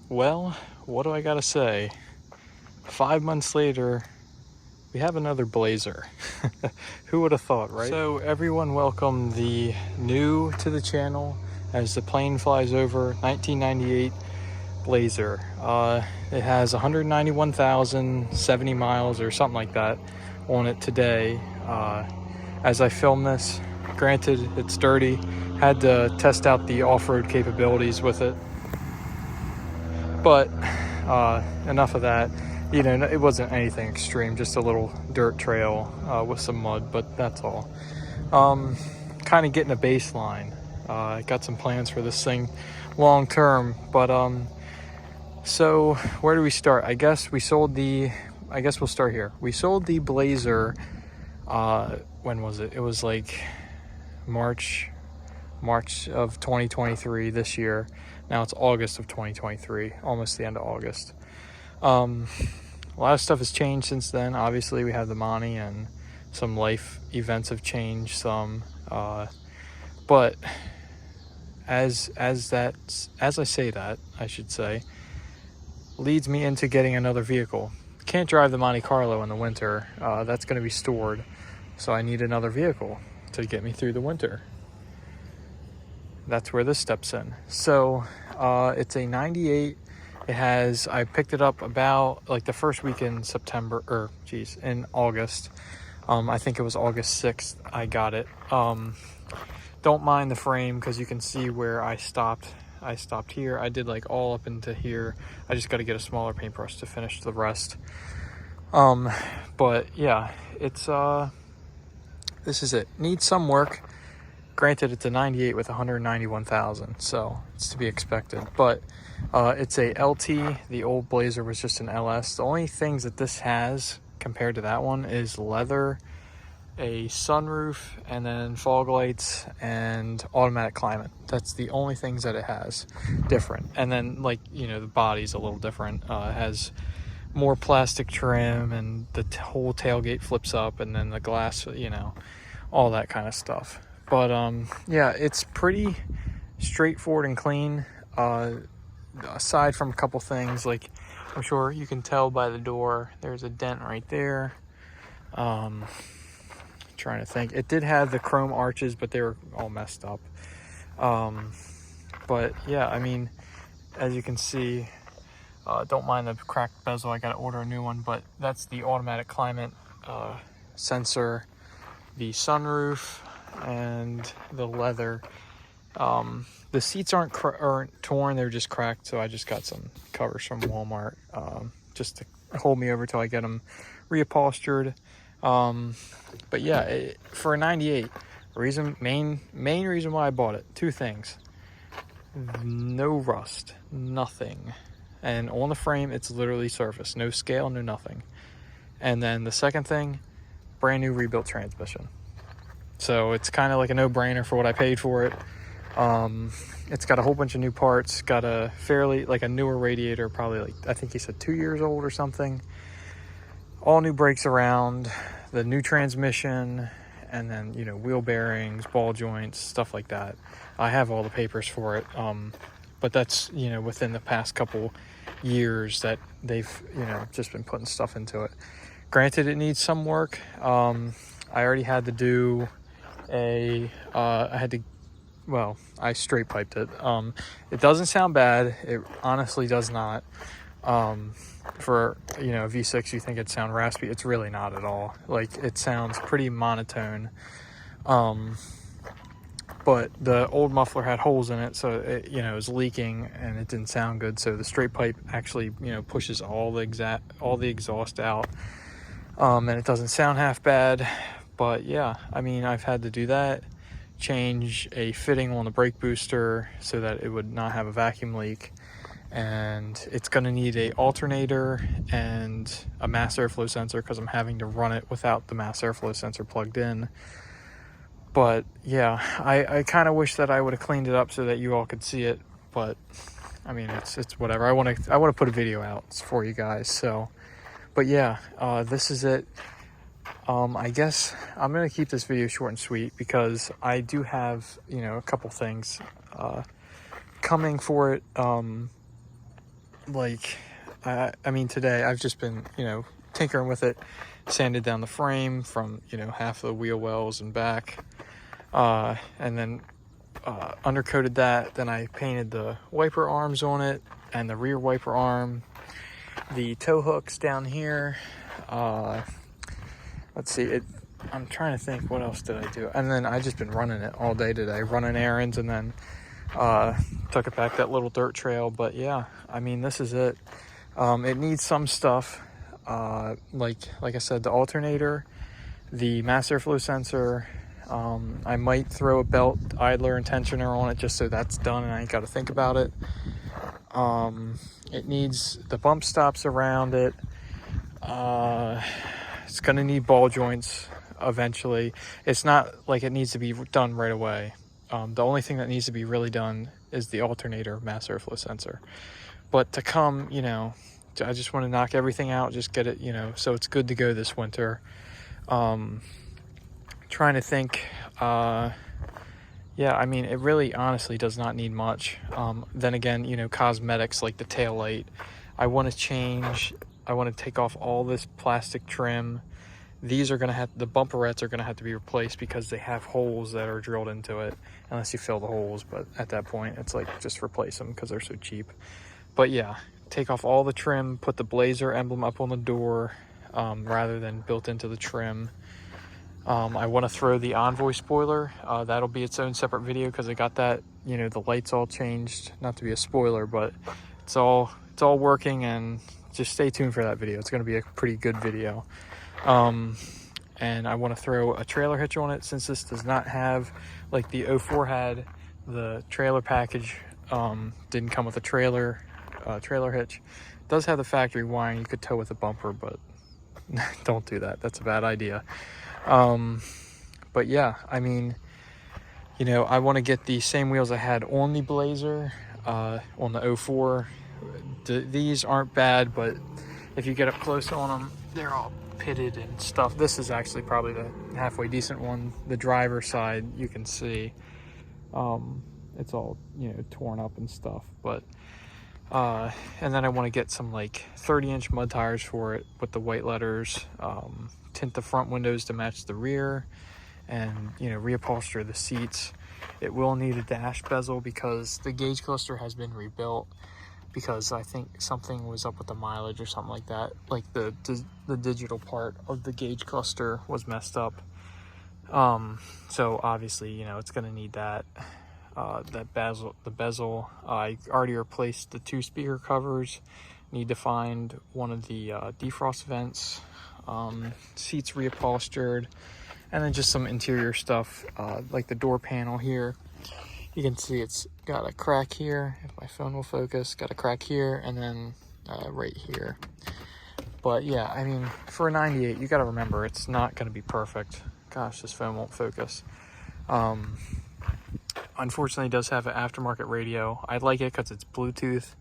Well, what do I gotta say? 5 months later, we have another Blazer. Who would have thought, right? So everyone welcome the new to the channel as the plane flies over, 1998 Blazer. It has 191,070 miles or something like that on it today. As I film this, granted it's dirty, had to test out the off-road capabilities with it. But enough of that. You know, it wasn't anything extreme, just a little dirt trail with some mud, but that's all. Kind of getting a baseline. I got some plans for this thing long term, but so where do we start? I guess we'll start here. We sold the Blazer. When was it? It was like March of 2023 this year. Now it's August of 2023, almost the end of August. A lot of stuff has changed since then. Obviously, we have the money and some life events have changed some. But as I say that, I should say, leads me into getting another vehicle. Can't drive the Monte Carlo in the winter. That's going to be stored. So I need another vehicle to get me through the winter. That's where this steps in. So it's a 98. I picked it up about like the first week in in August. I think it was August 6th I got it. Don't mind the frame because you can see where I stopped. I stopped here. I did like all up into here. I just got to get a smaller paintbrush to finish the rest. But yeah, it's this is it. Needs some work. Granted, it's a 98 with 191,000, so it's to be expected. But it's a LT. The old Blazer was just an LS. The only things that this has compared to that one is leather, a sunroof, and then fog lights and automatic climate. That's the only things that it has different. And then, like, you know, the body's a little different. It has more plastic trim, and the whole tailgate flips up, and then the glass, you know, all that kind of stuff. But yeah, it's pretty straightforward and clean, aside from a couple things. Like, I'm sure you can tell by the door, there's a dent right there. Trying to think. It did have the chrome arches, but they were all messed up. But yeah, I mean, as you can see, don't mind the cracked bezel. I gotta order a new one, but that's the automatic climate sensor, the sunroof, and the leather. The seats aren't torn, they're just cracked, so I just got some covers from Walmart just to hold me over till I get them reupholstered. But yeah, for a 98, main reason why I bought it, two things: no rust, nothing, and on the frame it's literally surface, no scale, no nothing. And then the second thing, brand new rebuilt transmission. So it's kind of like a no-brainer for what I paid for it. It's got a whole bunch of new parts, got a newer radiator, probably like, I think he said 2 years old or something. All new brakes around, the new transmission, and then, you know, wheel bearings, ball joints, stuff like that. I have all the papers for it. But that's, you know, within the past couple years that they've, you know, just been putting stuff into it. Granted, it needs some work. I already had to do I straight piped it. It doesn't sound bad. It honestly does not. For, you know, V6, you think it'd sound raspy. It's really not at all. Like, it sounds pretty monotone. But the old muffler had holes in it, so it, you know, it was leaking and it didn't sound good. So the straight pipe actually, you know, pushes all the exhaust out. And it doesn't sound half bad. But yeah, I mean, I've had to do that, change a fitting on the brake booster so that it would not have a vacuum leak, and it's going to need a alternator and a mass airflow sensor because I'm having to run it without the mass airflow sensor plugged in. But yeah, I kind of wish that I would have cleaned it up so that you all could see it, but I mean, it's whatever. I want to put a video out for you guys. So, but yeah, this is it. I guess I'm going to keep this video short and sweet because I do have, you know, a couple things coming for it. like, I mean, today I've just been, you know, tinkering with it, sanded down the frame from, you know, half of the wheel wells and back, and then undercoated that. Then I painted the wiper arms on it and the rear wiper arm, the tow hooks down here. Let's see, I'm trying to think, what else did I do? And then I just been running it all day today, running errands, and then took it back that little dirt trail. But yeah, I mean, this is it. It needs some stuff, like I said, the alternator, the mass airflow sensor. I might throw a belt idler and tensioner on it just so that's done and I ain't got to think about it. It needs the bump stops around it. It's going to need ball joints eventually. It's not like it needs to be done right away. The only thing that needs to be really done is the alternator mass airflow sensor. But to come, you know, I just want to knock everything out, just get it, you know, so it's good to go this winter. Trying to think, yeah, I mean, it really honestly does not need much. Then again, you know, cosmetics like the tail light, I want to take off all this plastic trim. These are going to have, the bumperettes are going to have to be replaced because they have holes that are drilled into it, unless you fill the holes. But at that point, it's like, just replace them because they're so cheap. But yeah, take off all the trim, put the Blazer emblem up on the door, rather than built into the trim. I want to throw the Envoy spoiler. That'll be its own separate video because I got that, you know, the lights all changed. Not to be a spoiler, but it's all working, and just stay tuned for that video. It's going to be a pretty good video. And I want to throw a trailer hitch on it, since this does not have, like the 04 had, the trailer package didn't come with a trailer hitch. It does have the factory wiring you could tow with a bumper, but don't do that. That's a bad idea. But yeah, I mean, you know, I want to get the same wheels I had on the Blazer, on the 04. These aren't bad, but if you get up close on them, they're all pitted and stuff. This is actually probably the halfway decent one. The driver's side, you can see, it's all, you know, torn up and stuff. But and then I want to get some like 30-inch mud tires for it with the white letters, tint the front windows to match the rear, and, you know, reupholster the seats. It will need a dash bezel because the gauge cluster has been rebuilt, because I think something was up with the mileage or something like that. Like the digital part of the gauge cluster was messed up. So obviously, you know, it's going to need that. The bezel. I already replaced the 2 speaker covers. Need to find one of the defrost vents. Seats reupholstered, and then just some interior stuff, like the door panel here. You can see it's got a crack here, if my phone will focus, got a crack here, and then right here. But yeah, I mean, for a 98, you got to remember, it's not going to be perfect. Gosh, this phone won't focus. Unfortunately, it does have an aftermarket radio. I like it because it's Bluetooth,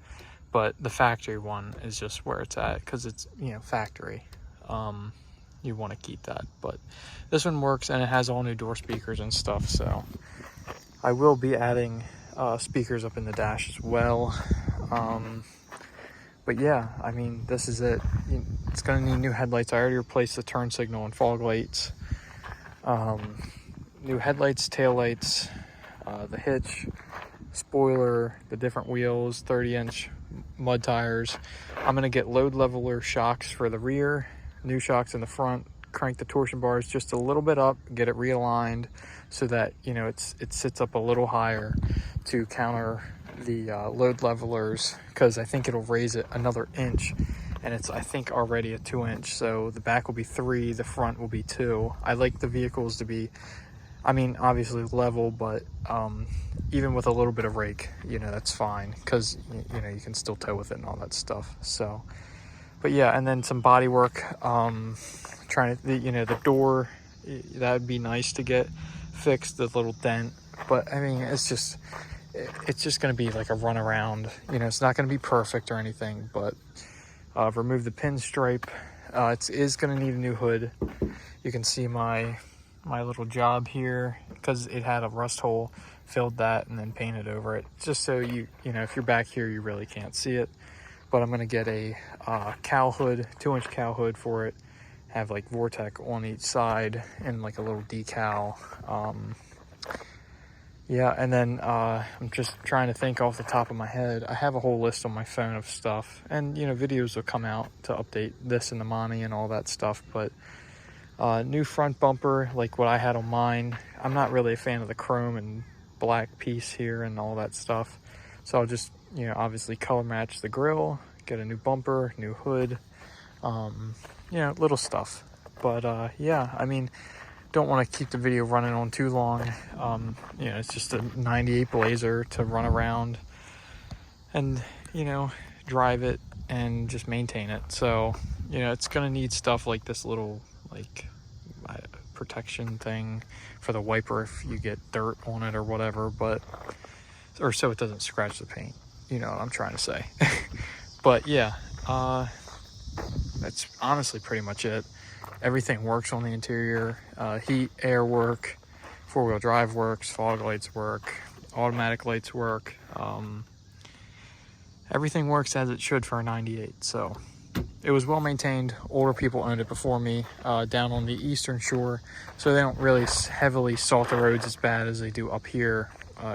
but the factory one is just where it's at because it's, you know, factory. You want to keep that, but this one works, and it has all new door speakers and stuff, so I will be adding speakers up in the dash as well. But yeah, I mean, this is it. It's going to need new headlights. I already replaced the turn signal and fog lights. New headlights, tail lights, the hitch, spoiler, the different wheels, 30-inch mud tires. I'm going to get load leveler shocks for the rear, new shocks in the front, crank the torsion bars just a little bit up, get it realigned so that, you know, it sits up a little higher to counter the load levelers, because I think it'll raise it another inch, and it's, I think, already a 2-inch, so the back will be 3, the front will be 2. I like the vehicles to be, I mean, obviously level, but even with a little bit of rake, you know, that's fine, because, you know, you can still tow with it and all that stuff. So, but yeah, and then some body work, trying to, you know, the door, that would be nice to get fixed, the little dent. But I mean, it's just going to be like a run around, you know, it's not going to be perfect or anything, but remove the pinstripe. It is going to need a new hood. You can see my little job here, because it had a rust hole, filled that and then painted over it, just so you know, if you're back here, you really can't see it. but I'm gonna get a cowl hood, 2-inch cowl hood for it, have like Vortec on each side and like a little decal. Yeah, and then I'm just trying to think off the top of my head. I have a whole list on my phone of stuff, and you know, videos will come out to update this and the Monty and all that stuff. But new front bumper, like what I had on mine. I'm not really a fan of the chrome and black piece here and all that stuff, so I'll just, you know, obviously color match the grille, get a new bumper, new hood, you know, little stuff. But yeah, I mean, don't want to keep the video running on too long. You know, it's just a 98 Blazer to run around and, you know, drive it and just maintain it. So, you know, it's gonna need stuff like this little like protection thing for the wiper if you get dirt on it or whatever, but or so it doesn't scratch the paint, you know what I'm trying to say. But yeah, that's honestly pretty much it. Everything works on the interior. Heat, air work, 4-wheel drive works, fog lights work, automatic lights work. Everything works as it should for a 98. So it was well maintained. Older people owned it before me, down on the eastern shore, so they don't really heavily salt the roads as bad as they do up here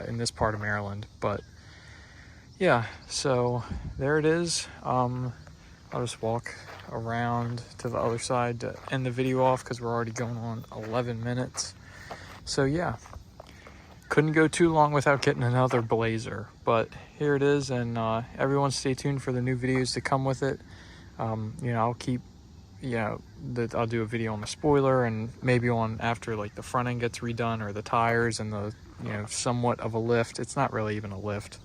in this part of Maryland. But yeah, so there it is. I'll just walk around to the other side to end the video off because we're already going on 11 minutes. So yeah, couldn't go too long without getting another Blazer, but here it is. And everyone stay tuned for the new videos to come with it. You know, I'll keep, you know, I'll do a video on the spoiler and maybe on after like the front end gets redone or the tires and the, you know, somewhat of a lift. It's not really even a lift.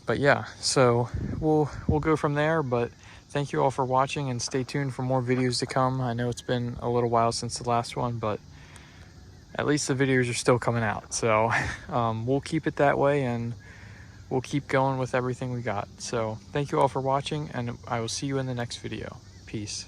But yeah, so we'll go from there. But thank you all for watching and stay tuned for more videos to come. I know it's been a little while since the last one, but at least the videos are still coming out. So we'll keep it that way and we'll keep going with everything we got. So thank you all for watching, and I will see you in the next video. Peace.